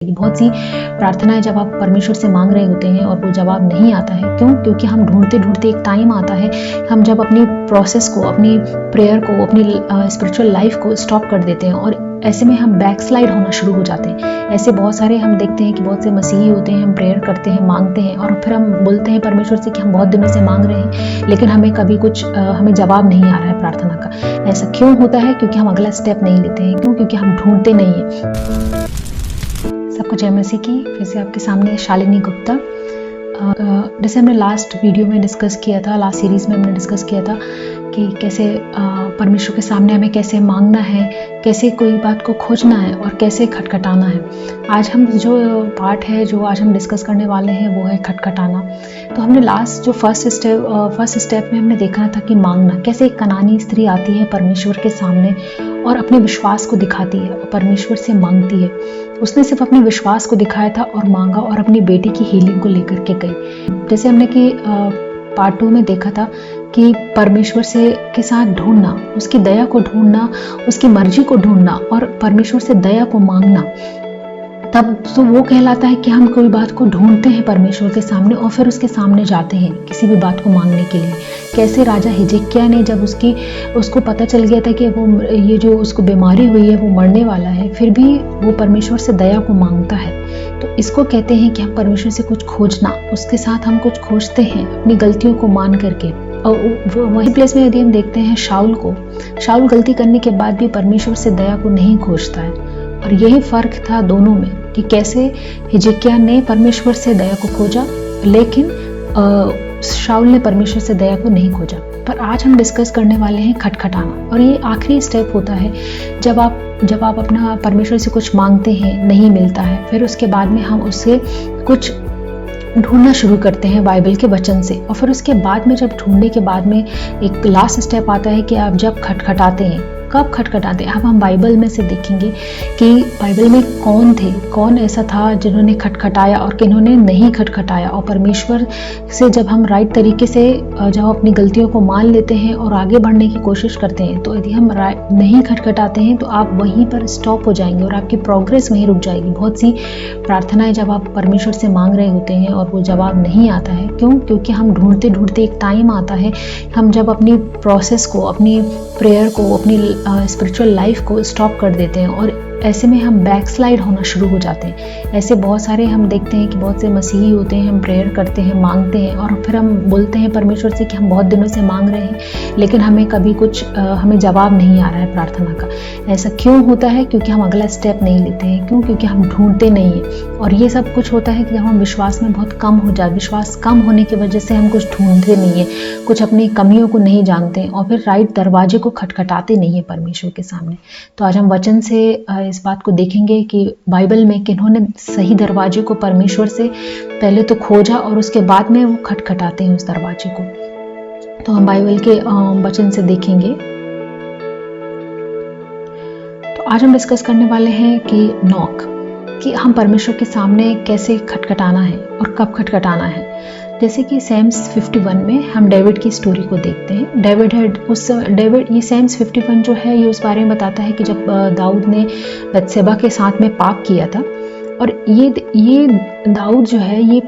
बहुत सी प्रार्थनाएं जब आप परमेश्वर से मांग रहे होते हैं और वो जवाब नहीं आता है, क्यों? क्योंकि हम ढूंढते ढूंढते एक टाइम आता है, हम जब अपनी प्रोसेस को, अपनी प्रेयर को, अपनी स्पिरिचुअल लाइफ को स्टॉप कर देते हैं और ऐसे में हम बैकस्लाइड होना शुरू हो जाते हैं। ऐसे बहुत सारे हम देखते हैं कि बहुत से मसीही होते हैं, हम प्रेयर करते हैं, मांगते हैं और फिर हम बोलते हैं परमेश्वर से कि हम बहुत दिनों से मांग रहे हैं, लेकिन हमें कभी कुछ हमें जवाब नहीं आ रहा है प्रार्थना का। ऐसा क्यों होता है? क्योंकि हम अगला स्टेप नहीं लेते हैं। क्यों? क्योंकि हम ढूंढते नहीं हैं। सबको जय मसीह की। फिर से आपके सामने शालिनी गुप्ता। जैसे हमने लास्ट वीडियो में डिस्कस किया था, लास्ट सीरीज में हमने डिस्कस किया था कि कैसे परमेश्वर के सामने हमें कैसे मांगना है, कैसे कोई बात को खोजना है और कैसे खटखटाना है। आज हम जो पार्ट है जो आज हम डिस्कस करने वाले हैं वो है खटखटाना। तो हमने लास्ट जो फर्स्ट स्टेप में हमने देखा था कि मांगना, कैसे एक कनानी स्त्री आती है परमेश्वर के सामने और अपने विश्वास को दिखाती है और परमेश्वर से मांगती है। उसने सिर्फ अपने विश्वास को दिखाया था और मांगा और अपनी बेटी की हीलिंग को लेकर के गई। जैसे हमने कि पार्ट 2 में देखा था कि परमेश्वर से के साथ ढूंढना, उसकी दया को ढूंढना, उसकी मर्जी को ढूंढना और परमेश्वर से दया को मांगना, तब तो वो कहलाता है कि हम कोई बात को ढूंढते हैं परमेश्वर के सामने और फिर उसके सामने जाते हैं किसी भी बात को मांगने के लिए। कैसे राजा हिजकिय्याह ने जब उसको पता चल गया था कि वो ये जो उसको बीमारी हुई है वो मरने वाला है, फिर भी वो परमेश्वर से दया को मांगता है। तो इसको कहते हैं कि हम परमेश्वर से कुछ खोजना, उसके साथ हम कुछ खोजते हैं अपनी गलतियों को मान करके। और वही प्लेस में यदि हम देखते हैं शाऊल गलती करने के बाद भी परमेश्वर से दया को नहीं खोजता है। और यही फर्क था दोनों में कि कैसे हिजकिय्याह ने परमेश्वर से दया को खोजा, लेकिन शाऊल ने परमेश्वर से दया को नहीं खोजा। पर आज हम डिस्कस करने वाले हैं खटखटाना, और ये आखिरी स्टेप होता है जब आप अपना परमेश्वर से कुछ मांगते हैं, नहीं मिलता है, फिर उसके बाद में हम उससे कुछ ढूंढना शुरू करते हैं बाइबल के वचन से। और फिर उसके बाद में जब ढूंढने के बाद में एक लास्ट स्टेप आता है कि आप जब खटखटाते हैं, कब खटखटाते हैं। अब हम बाइबल में से देखेंगे कि बाइबल में कौन ऐसा था जिन्होंने खटखटाया और किन्होंने नहीं खटखटाया। और परमेश्वर से जब हम राइट तरीके से जब अपनी गलतियों को मान लेते हैं और आगे बढ़ने की कोशिश करते हैं, तो यदि हम नहीं खटखटाते हैं तो आप वहीं पर स्टॉप हो जाएंगे और आपकी प्रोग्रेस वहीं रुक जाएगी। बहुत सी प्रार्थनाएं जब आप परमेश्वर से मांग रहे होते हैं और वो जवाब नहीं आता है, क्यों? क्योंकि हम ढूंढते ढूंढते एक टाइम आता है, हम जब अपनी प्रोसेस को, अपनी प्रेयर को, अपनी स्पिरिचुअल लाइफ को स्टॉप कर देते हैं और ऐसे में हम बैकस्लाइड होना शुरू हो जाते हैं। ऐसे बहुत सारे हम देखते हैं कि बहुत से मसीही होते हैं, हम प्रेयर करते हैं, मांगते हैं और फिर हम बोलते हैं परमेश्वर से कि हम बहुत दिनों से मांग रहे हैं, लेकिन हमें कभी कुछ हमें जवाब नहीं आ रहा है प्रार्थना का। ऐसा क्यों होता है? क्योंकि हम अगला स्टेप नहीं लेते हैं। क्यों? क्योंकि हम ढूंढते नहीं हैं। और ये सब कुछ होता है कि जब हम विश्वास में बहुत कम हो जाए, विश्वास कम होने की वजह से हम कुछ ढूंढते नहीं है, कुछ अपनी कमियों को नहीं जानते और फिर राइट दरवाजे को खटखटाते नहीं है परमेश्वर के सामने। तो आज हम वचन से इस बात को देखेंगे कि बाइबल में किन्होंने सही दरवाजे को परमेश्वर से पहले तो खोजा और उसके बाद में वो खटखटाते हैं उस दरवाजे को। तो हम बाइबल के वचन से देखेंगे। तो आज हम डिस्कस करने वाले हैं कि नॉक, कि हम परमेश्वर के सामने कैसे खटखटाना है और कब खटखटाना है। जैसे कि सैम्स 51 में हम डेविड की स्टोरी को देखते हैं। ये सैम्स 51 जो है ये उस बारे में बताता है कि जब दाऊद ने बत्शेबा के साथ में पाप किया था, और ये दाऊद जो है ये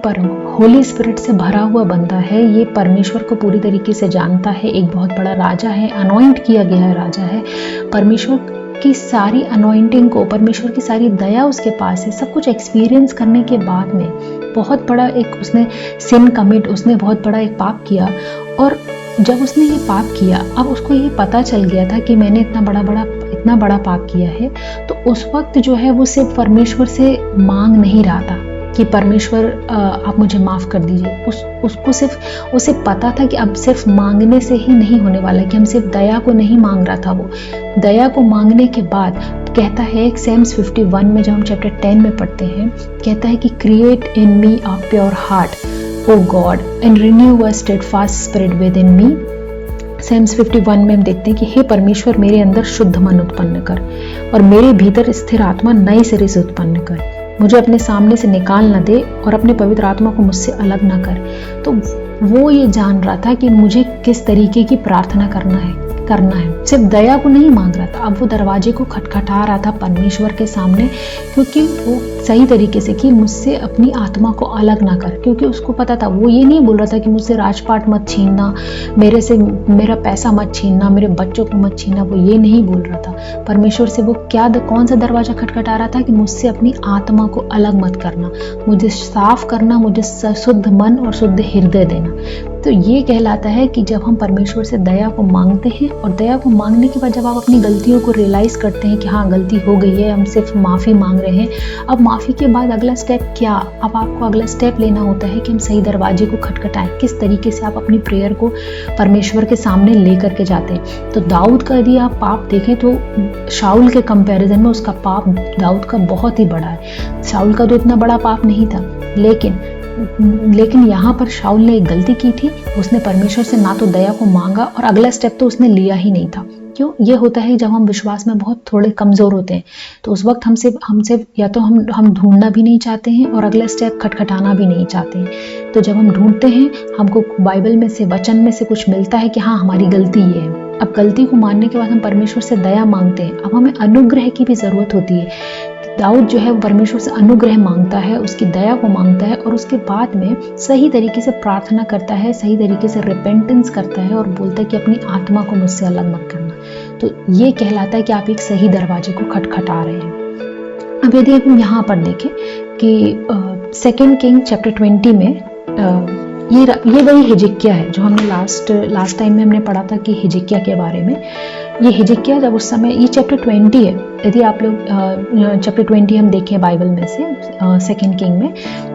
होली स्पिरिट से भरा हुआ बंदा है, ये परमेश्वर को पूरी तरीके से जानता है, एक बहुत बड़ा राजा है, अनॉइंट किया गया है राजा है। परमेश्वर की सारी अनॉइंटिंग को, परमेश्वर की सारी दया उसके पास है। सब कुछ एक्सपीरियंस करने के बाद में बहुत बड़ा एक उसने बहुत बड़ा एक पाप किया। और जब उसने ये पाप किया, अब उसको ये पता चल गया था कि मैंने इतना बड़ा पाप किया है, तो उस वक्त जो है वो सिर्फ परमेश्वर से मांग नहीं रहा था कि परमेश्वर आप मुझे माफ़ कर दीजिए। उसे पता था कि अब सिर्फ मांगने से ही नहीं होने वाला, कि हम सिर्फ दया को नहीं मांग रहा था। वो दया को मांगने के बाद कहता है सैम्स 51 में जब हम चैप्टर 10 में पढ़ते हैं, कहता है कि create in me a pure heart O God and renew a steadfast spirit within me. Psalms 51 में हम देखते हैं कि हे परमेश्वर, मेरे अंदर शुद्ध मन उत्पन्न कर और मेरे भीतर स्थिर आत्मा नए सिरे से उत्पन्न कर। मुझे अपने सामने से निकाल न दे और अपने पवित्र आत्मा को मुझसे अलग न कर। तो वो ये जान रहा था कि मुझे किस तरीके की प्रार्थना करना है। सिर्फ दया को नहीं मांग रहा था, अब वो दरवाजे को खटखटा रहा था परमेश्वर के सामने, क्योंकि वो सही तरीके से कि मुझसे अपनी आत्मा को अलग ना कर। क्योंकि उसको पता था, वो ये नहीं बोल रहा था कि मुझसे राजपाट मत छीनना, मेरे से मेरा पैसा मत छीनना, मेरे बच्चों को मत छीनना, वो ये नहीं बोल रहा था। परमेश्वर से वो कौन सा दरवाजा खटखटा रहा था कि मुझसे अपनी आत्मा को अलग मत करना, मुझे साफ करना, मुझे शुद्ध मन और शुद्ध हृदय देना। तो ये कहलाता है कि जब हम परमेश्वर से दया को मांगते हैं, और दया को मांगने के बाद जब आप अपनी गलतियों को रियलाइज़ करते हैं कि हाँ गलती हो गई है, हम सिर्फ माफ़ी मांग रहे हैं, अब माफ़ी के बाद अगला स्टेप क्या? अब आपको अगला स्टेप लेना होता है कि हम सही दरवाजे को खटखटाएं। किस तरीके से आप अपनी प्रेयर को परमेश्वर के सामने ले करके जाते हैं। तो दाऊद का यदि आप पाप देखें तो शाऊल के कंपैरिजन में उसका पाप दाऊद का बहुत ही बड़ा है। शाऊल का तो इतना बड़ा पाप नहीं था, लेकिन यहाँ पर शाऊल ने एक गलती की थी। उसने परमेश्वर से ना तो दया को मांगा, और अगला स्टेप तो उसने लिया ही नहीं था। क्यों? ये होता है जब हम विश्वास में बहुत थोड़े कमज़ोर होते हैं, तो उस वक्त हमसे या तो हम ढूंढना भी नहीं चाहते हैं, और अगला स्टेप खटखटाना भी नहीं चाहते हैं। तो जब हम ढूंढते हैं, हमको बाइबल में से, वचन में से कुछ मिलता है कि हाँ हमारी गलती ये है। अब गलती को मानने के बाद हम परमेश्वर से दया मांगते हैं। अब हमें अनुग्रह की भी ज़रूरत होती है। दाऊद जो है वो परमेश्वर से अनुग्रह मांगता है, उसकी दया को मांगता है, और उसके बाद में सही तरीके से प्रार्थना करता है, सही तरीके से रिपेंटेंस करता है, और बोलता है कि अपनी आत्मा को मुझसे अलग मत करना। तो ये कहलाता है कि आप एक सही दरवाजे को खटखटा रहे हैं। अब यदि हम यहाँ पर देखें कि 2 किंग चैप्टर 20 में ये वही हिजकिय्याह है जो हमने लास्ट टाइम में हमने पढ़ा था कि हिजकिय्याह के बारे में। ये हिजकिय्याह जब उस समय, ये चैप्टर 20 है। यदि आप लोग चैप्टर 20 हम देखें बाइबल में से 2 किंग में,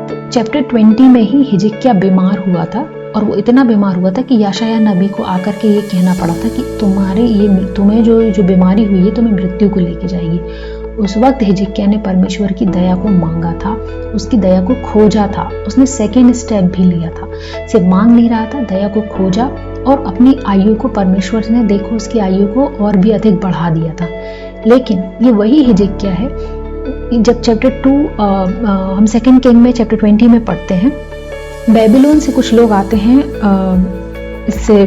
तो चैप्टर 20 में ही हिजकिय्याह बीमार हुआ था, और वो इतना बीमार हुआ था कि यशायाह नबी को आकर के ये कहना पड़ा था कि तुम्हें जो बीमारी हुई है तुम्हें मृत्यु को लेके जाएगी। उस वक्त हिजकिय्याह ने परमेश्वर की दया को मांगा था, उसकी दया को खोजा था। उसने सेकेंड स्टेप भी लिया था, सिर्फ मांग नहीं रहा था, दया को खोजा, और अपनी आयु को परमेश्वर ने देखो उसकी आयु को और भी अधिक बढ़ा दिया था। लेकिन ये वही हिजकिय्याह है जब चैप्टर 2 हम 2 किंग में चैप्टर 20 में पढ़ते हैं, बेबीलोन से कुछ लोग आते हैं। इससे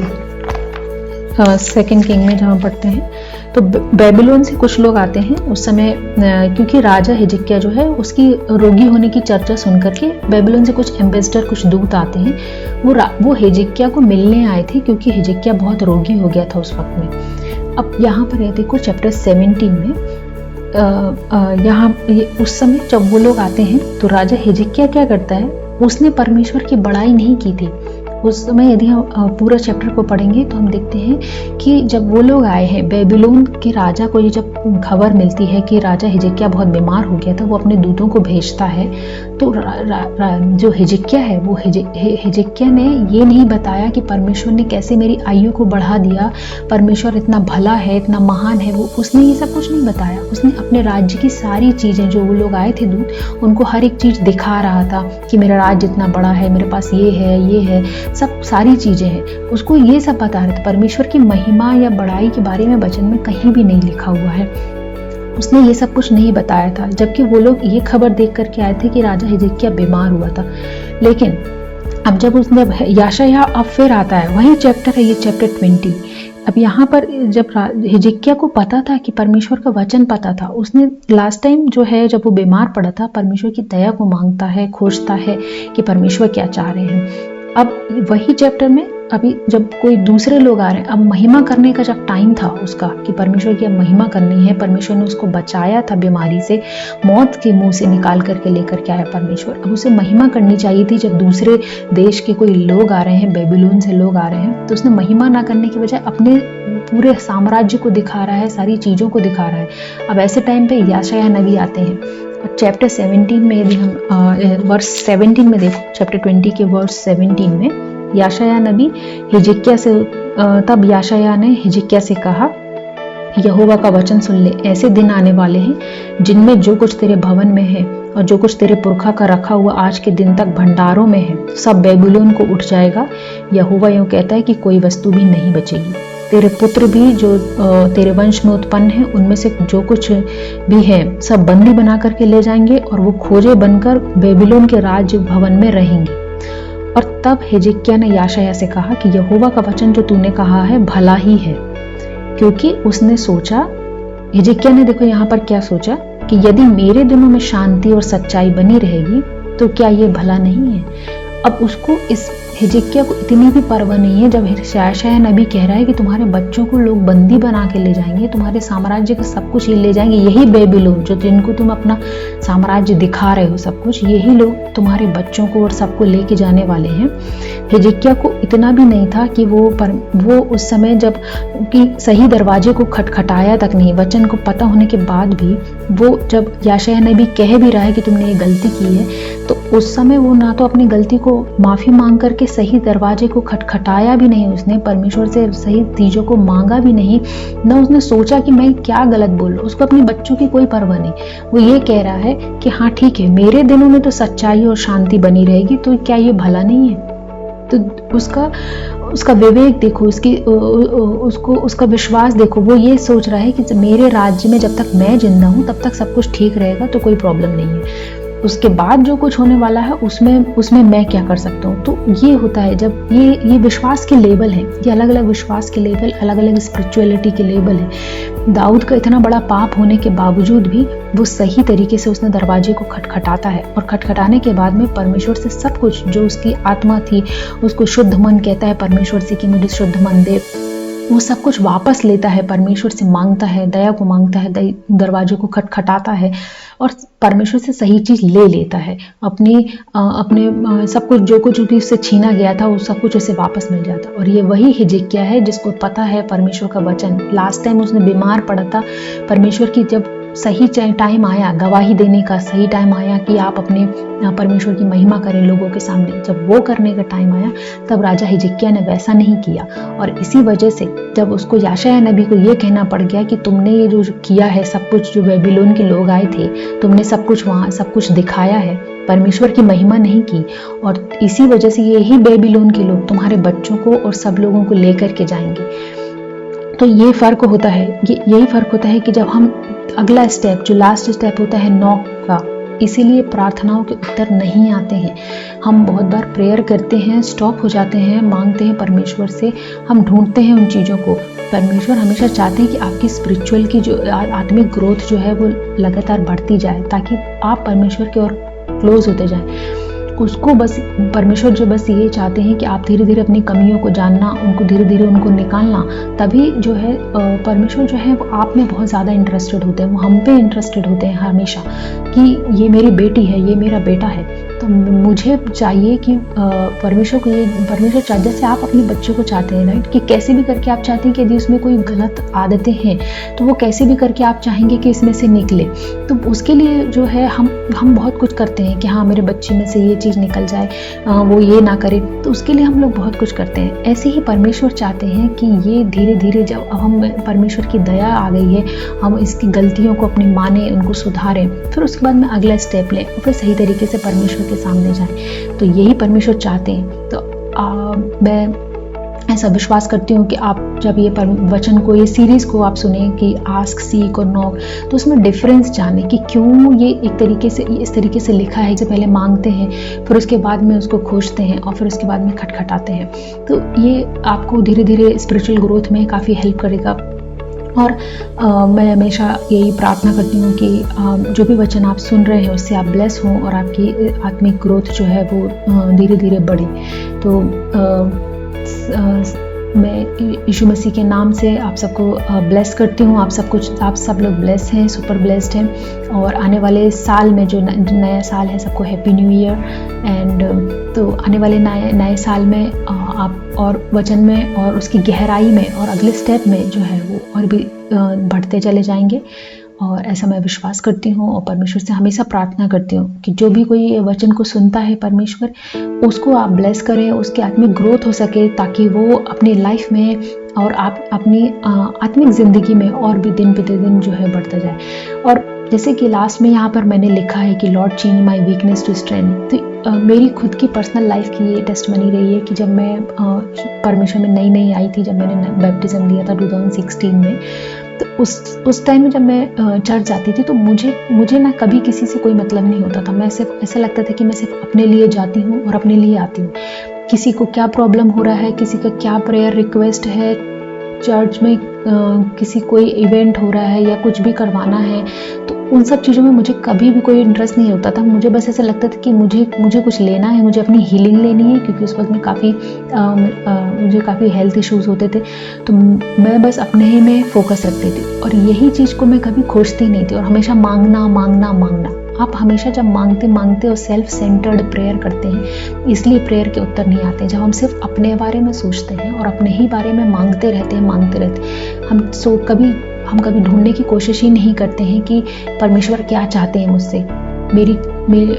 2 किंग में जहाँ पढ़ते हैं तो बेबीलोन से कुछ लोग आते हैं उस समय, क्योंकि राजा हिजकिय्याह जो है उसकी रोगी होने की चर्चा सुनकर के बेबीलोन से कुछ एम्बेसडर, कुछ दूत आते हैं। वो हिजकिय्याह को मिलने आए थे, क्योंकि हिजकिय्याह बहुत रोगी हो गया था उस वक्त में। अब यहाँ पर ये देखो चैप्टर 17 में उस समय जब वो लोग आते हैं तो राजा हिजकिय्याह क्या करता है, उसने परमेश्वर की बड़ाई नहीं की थी। उस समय यदि हम पूरा चैप्टर को पढ़ेंगे तो हम देखते हैं कि जब वो लोग आए हैं, बेबीलोन के राजा को ये जब खबर मिलती है कि राजा हिजकिय्याह बहुत बीमार हो गया था, वो अपने दूतों को भेजता है। तो जो हिजकिय्याह है, वो हिजकिय्याह ने ये नहीं बताया कि परमेश्वर ने कैसे मेरी आयु को बढ़ा दिया, परमेश्वर इतना भला है, इतना महान है, उसने ये सब कुछ नहीं बताया। उसने अपने राज्य की सारी चीज़ें, जो वो लोग आए थे दूत, उनको हर एक चीज़ दिखा रहा था कि मेरा राज्य इतना बड़ा है, मेरे पास ये है, सब सारी चीज़ें हैं, उसको ये सब बता रहे थे। परमेश्वर की महिमा या बड़ाई के बारे में वचन में कहीं भी नहीं लिखा हुआ है, उसने ये सब कुछ नहीं बताया था। जबकि वो लोग ये खबर देख करके आए थे कि राजा हिजकिय्याह बीमार हुआ था। लेकिन अब जब उसने यशायाह अब फिर आता है, वही चैप्टर है ये चैप्टर 20। अब यहाँ पर जब हिजकिय्याह को पता था कि परमेश्वर का वचन पता था, उसने लास्ट टाइम जो है जब वो बीमार पड़ा था, परमेश्वर की दया को मांगता है, खोजता है कि परमेश्वर क्या चाह रहे हैं। अब वही चैप्टर में अभी जब कोई दूसरे लोग आ रहे हैं, अब महिमा करने का जब टाइम था उसका कि परमेश्वर की अब महिमा करनी है, परमेश्वर ने उसको बचाया था बीमारी से, मौत के मुंह से निकाल करके लेकर के आया परमेश्वर। अब उसे महिमा करनी चाहिए थी। जब दूसरे देश के कोई लोग आ रहे हैं, बेबीलोन से लोग आ रहे हैं, तो उसने महिमा ना करने की बजाय अपने पूरे साम्राज्य को दिखा रहा है, सारी चीज़ों को दिखा रहा है। अब ऐसे टाइम पे यशायाह नबी आते हैं और चैप्टर 17 में यदि हम वर्स 17 में देखो, चैप्टर 20 के वर्स 17 में यशायाह नबी हिजकिय्याह से, तब यशायाह ने हिजकिय्याह से कहा, यहोवा का वचन सुन ले, ऐसे दिन आने वाले हैं जिनमें जो कुछ तेरे भवन में है और जो कुछ तेरे पुरखा का रखा हुआ आज के दिन तक भंडारों में है, सब बेबीलोन को उठ जाएगा। यहोवा यूं कहता है कि कोई वस्तु भी नहीं बचेगी। तेरे पुत्र भी जो तेरे वंश में उत्पन्न है, उनमें से जो कुछ भी है सब बंदी बना करके ले जाएंगे और वो खोजे बनकर बेबीलोन के राज्य भवन में रहेंगे। और तब हिजकिय्याह ने याशायाह से कहा कि यहोवा का वचन जो तूने कहा है भला ही है, क्योंकि उसने सोचा, हिजकिय्याह ने देखो यहाँ पर क्या सोचा कि यदि मेरे दिनों में शांति और सच्चाई बनी रहेगी तो क्या ये भला नहीं है। अब उसको, इस हिजकिय्याह को इतनी भी परवाह नहीं है जब याशायाह नबी कह रहा है कि तुम्हारे बच्चों को लोग बंदी बना के ले जाएंगे, तुम्हारे साम्राज्य का सब कुछ ये ले जाएंगे, यही बेबीलोन जो जिनको तुम अपना साम्राज्य दिखा रहे हो सब कुछ, यही लोग तुम्हारे बच्चों को और सबको लेके जाने वाले हैं। हिजकिय्याह को इतना भी नहीं था कि वो उस समय जब कि सही दरवाजे को खटखटाया तक नहीं, वचन को पता होने के बाद भी वो जब याशायाह नबी कह भी रहा है कि तुमने ये गलती की है, तो उस समय वो ना तो अपनी गलती को माफी मांग करके सही दरवाजे को खटखटाया भी नहीं, उसने परमेश्वर से सही चीजों को मांगा भी नहीं, न उसने सोचा कि मैं क्या गलत बोल रहा हूँ। उसको अपने बच्चों की कोई परवाह नहीं, वो ये कह रहा है कि हाँ ठीक है, मेरे दिनों में तो सच्चाई और शांति बनी रहेगी, तो क्या ये भला नहीं है। तो उसका विवेक देखो, उसका विश्वास देखो, वो ये सोच रहा है कि मेरे राज्य में जब तक मैं जिंदा हूँ तब तक सब कुछ ठीक रहेगा, तो कोई प्रॉब्लम नहीं है, उसके बाद जो कुछ होने वाला है उसमें मैं क्या कर सकता हूँ। तो ये होता है जब ये विश्वास के लेवल है, ये अलग अलग विश्वास के लेवल, अलग अलग स्पिरिचुअलिटी के लेवल है। दाऊद का इतना बड़ा पाप होने के बावजूद भी वो सही तरीके से उसने दरवाजे को खटखटाता है, और खटखटाने के बाद में परमेश्वर से सब कुछ जो उसकी आत्मा थी, उसको शुद्ध मन कहता है परमेश्वर से कि मुझे शुद्ध मन दे, वो सब कुछ वापस लेता है, परमेश्वर से मांगता है, दया को मांगता है, दरवाजे को खटखटाता है और परमेश्वर से सही चीज ले लेता है। अपने सब कुछ जो कुछ भी उससे छीना गया था वो सब कुछ उसे वापस मिल जाता। और ये वही हिजकिय्याह है जिसको पता है परमेश्वर का वचन। लास्ट टाइम उसने बीमार पड़ा था, परमेश्वर की जब सही टाइम आया, गवाही देने का सही टाइम आया कि आप अपने परमेश्वर की महिमा करें लोगों के सामने, जब वो करने का टाइम आया तब राजा हिजकिय्याह ने वैसा नहीं किया। और इसी वजह से जब उसको याशायाह नबी को ये कहना पड़ गया कि तुमने ये जो किया है सब कुछ, जो बेबीलोन के लोग आए थे, तुमने सब कुछ वहाँ सब कुछ दिखाया है, परमेश्वर की महिमा नहीं की, और इसी वजह से यही बेबीलोन के लोग तुम्हारे बच्चों को और सब लोगों को लेकर के जाएंगे। तो ये फर्क होता है, यही फर्क होता है कि जब हम अगला स्टेप, जो लास्ट स्टेप होता है नॉक का, इसीलिए प्रार्थनाओं के उत्तर नहीं आते हैं। हम बहुत बार प्रेयर करते हैं, स्टॉप हो जाते हैं, मांगते हैं परमेश्वर से, हम ढूंढते हैं उन चीज़ों को। परमेश्वर हमेशा चाहते हैं कि आपकी स्पिरिचुअल की जो आत्मिक ग्रोथ जो है वो लगातार बढ़ती जाए, ताकि आप परमेश्वर की ओर क्लोज होते जाएं। उसको बस परमेश्वर जो बस ये चाहते हैं कि आप धीरे धीरे अपनी कमियों को जानना, उनको धीरे धीरे उनको निकालना, तभी जो है परमेश्वर जो है वो आप में बहुत ज़्यादा इंटरेस्टेड होते हैं, वो हम पे इंटरेस्टेड होते हैं हमेशा, कि ये मेरी बेटी है, ये मेरा बेटा है। तो मुझे चाहिए कि परमेश्वर चाहते, जैसे आप अपने बच्चे को चाहते हैं राइट, कि कैसे भी करके आप चाहते हैं कि यदि उसमें कोई गलत आदतें हैं तो वो कैसे भी करके आप चाहेंगे कि इसमें से निकले। तो उसके लिए जो है हम बहुत कुछ करते हैं कि हाँ मेरे बच्चे में से ये चीज़ निकल जाए, वो ये ना करे, तो उसके लिए हम लोग बहुत कुछ करते हैं। ऐसे ही परमेश्वर चाहते हैं कि ये धीरे धीरे जब हम परमेश्वर की दया आ गई है, हम इसकी गलतियों को अपनी माने, उनको सुधारें, फिर उसके बाद में अगला स्टेप लें और फिर सही तरीके से परमेश्वर के सामने जाएं। तो यही परमेश्वर चाहते हैं। तो मैं ऐसा विश्वास करती हूँ कि आप जब ये वचन को, ये सीरीज को आप सुने कि आस्क, सीक और नॉक, तो उसमें डिफरेंस जाने कि क्यों ये एक तरीके से इस तरीके से लिखा है कि पहले मांगते हैं, फिर उसके बाद में उसको खोजते हैं और फिर उसके बाद में खटखटाते हैं। तो ये आपको धीरे धीरे स्पिरिचुअल ग्रोथ में काफ़ी हेल्प करेगा। और मैं हमेशा यही प्रार्थना करती हूँ कि जो भी वचन आप सुन रहे हैं उससे आप ब्लेस हों और आपकी आत्मिक ग्रोथ जो है वो धीरे धीरे बढ़े। तो मैं यीशु मसीह के नाम से आप सबको ब्लेस करती हूँ। आप सब लोग ब्लेस हैं, सुपर ब्लेस्ड हैं। और आने वाले साल में जो नया साल है, सबको हैप्पी न्यू ईयर। एंड तो आने वाले नए साल में आप और वचन में और उसकी गहराई में और अगले स्टेप में जो है वो और भी बढ़ते चले जाएंगे। और ऐसा मैं विश्वास करती हूँ और परमेश्वर से हमेशा प्रार्थना करती हूँ कि जो भी कोई वचन को सुनता है परमेश्वर, उसको आप ब्लेस करें, उसकी आत्मिक ग्रोथ हो सके, ताकि वो अपनी लाइफ में और आप अपनी आत्मिक ज़िंदगी में और भी दिन प्रतिदिन जो है बढ़ता जाए। और जैसे कि लास्ट में यहाँ पर मैंने लिखा है कि Lord change my weakness to strength. तो मेरी खुद की पर्सनल लाइफ की ये टेस्टमनी रही है कि जब मैं परमेश्वर में नई आई थी, जब मैंने बैप्टिज्म लिया था 2016 में, तो उस टाइम में जब मैं चर्च जाती थी तो मुझे ना कभी किसी से कोई मतलब नहीं होता था। मैं सिर्फ ऐसा लगता था कि मैं सिर्फ अपने लिए जाती हूँ और अपने लिए आती हूँ। किसी को क्या प्रॉब्लम हो रहा है, किसी का क्या प्रेयर रिक्वेस्ट है, चर्च में किसी कोई इवेंट हो रहा है या कुछ भी करवाना है, तो उन सब चीज़ों में मुझे कभी भी कोई इंटरेस्ट नहीं होता था। मुझे बस ऐसा लगता था कि मुझे कुछ लेना है, मुझे अपनी हीलिंग लेनी है, क्योंकि उस वक्त में मुझे काफ़ी हेल्थ इश्यूज़ होते थे। तो मैं बस अपने ही में फोकस रखती थी और यही चीज़ को मैं कभी खोजती नहीं थी और हमेशा मांगना मांगना मांगना। आप हमेशा जब मांगते मांगते और सेल्फ सेंटर्ड प्रेयर करते हैं, इसलिए प्रेयर के उत्तर नहीं आते। जब हम सिर्फ अपने बारे में सोचते हैं और अपने ही बारे में मांगते रहते हैं, हम कभी ढूंढने की कोशिश ही नहीं करते हैं कि परमेश्वर क्या चाहते हैं मुझसे,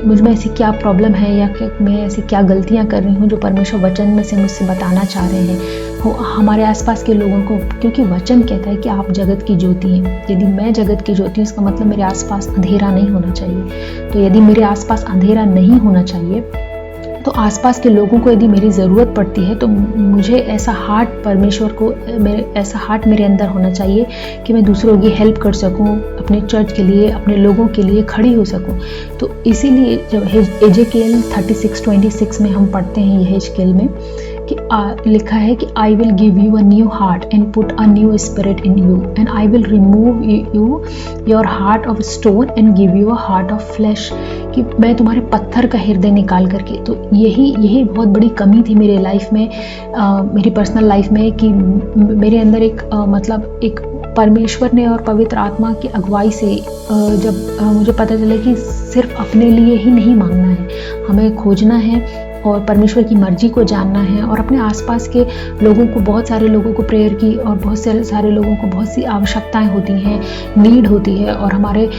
मुझ में ऐसी क्या प्रॉब्लम है या मैं ऐसी क्या गलतियां कर रही हूँ जो परमेश्वर वचन में से मुझसे बताना चाह रहे हैं हमारे आसपास के लोगों को। क्योंकि वचन कहता है कि आप जगत की ज्योति हैं। यदि मैं जगत की ज्योति हूँ, इसका मतलब मेरे आसपास अंधेरा नहीं होना चाहिए। तो यदि मेरे आसपास अंधेरा नहीं होना चाहिए, तो आसपास के लोगों को यदि मेरी ज़रूरत पड़ती है, तो मुझे ऐसा हार्ट मेरे अंदर होना चाहिए कि मैं दूसरों की हेल्प कर सकूं, अपने चर्च के लिए, अपने लोगों के लिए खड़ी हो सकूं। तो इसीलिए जब एजेकिएल 36:26 में हम पढ़ते हैं यहेजकेल में कि लिखा है कि I will give you a new heart and put a new spirit in you and I will remove you your heart of stone and give you a heart of flash, कि मैं तुम्हारे पत्थर का हृदय निकाल करके। तो यही बहुत बड़ी कमी थी मेरे लाइफ में, मेरी पर्सनल लाइफ में, कि मेरे अंदर एक परमेश्वर ने और पवित्र आत्मा की अगुवाई से जब मुझे पता चला कि सिर्फ अपने लिए ही नहीं मांगना है, हमें खोजना है और परमेश्वर की मर्जी को जानना है और अपने आसपास के लोगों को, बहुत सारे लोगों को प्रेयर की और बहुत सारे लोगों को बहुत सी आवश्यकताएं होती हैं, नीड होती है। और हमारे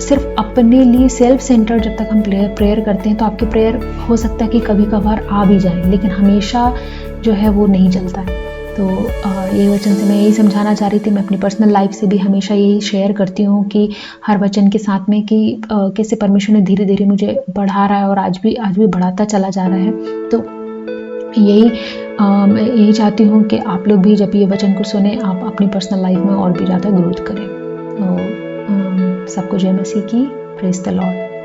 सिर्फ अपने लिए सेल्फ सेंटर जब तक हम प्रेयर करते हैं तो आपके प्रेयर हो सकता है कि कभी कभार आ भी जाए, लेकिन हमेशा जो है वो नहीं चलता है। तो ये वचन से मैं यही समझाना चाह रही थी। मैं अपनी पर्सनल लाइफ से भी हमेशा यही शेयर करती हूँ कि हर वचन के साथ में कि कैसे परमेश्वर ने धीरे धीरे मुझे बढ़ा रहा है और आज भी बढ़ाता चला जा रहा है। तो मैं यही चाहती हूँ कि आप लोग भी जब ये वचन को सुने, आप अपनी पर्सनल लाइफ में और भी ज़्यादा ग्रोथ करें। तो सबको जय मसीह की। Praise the Lord.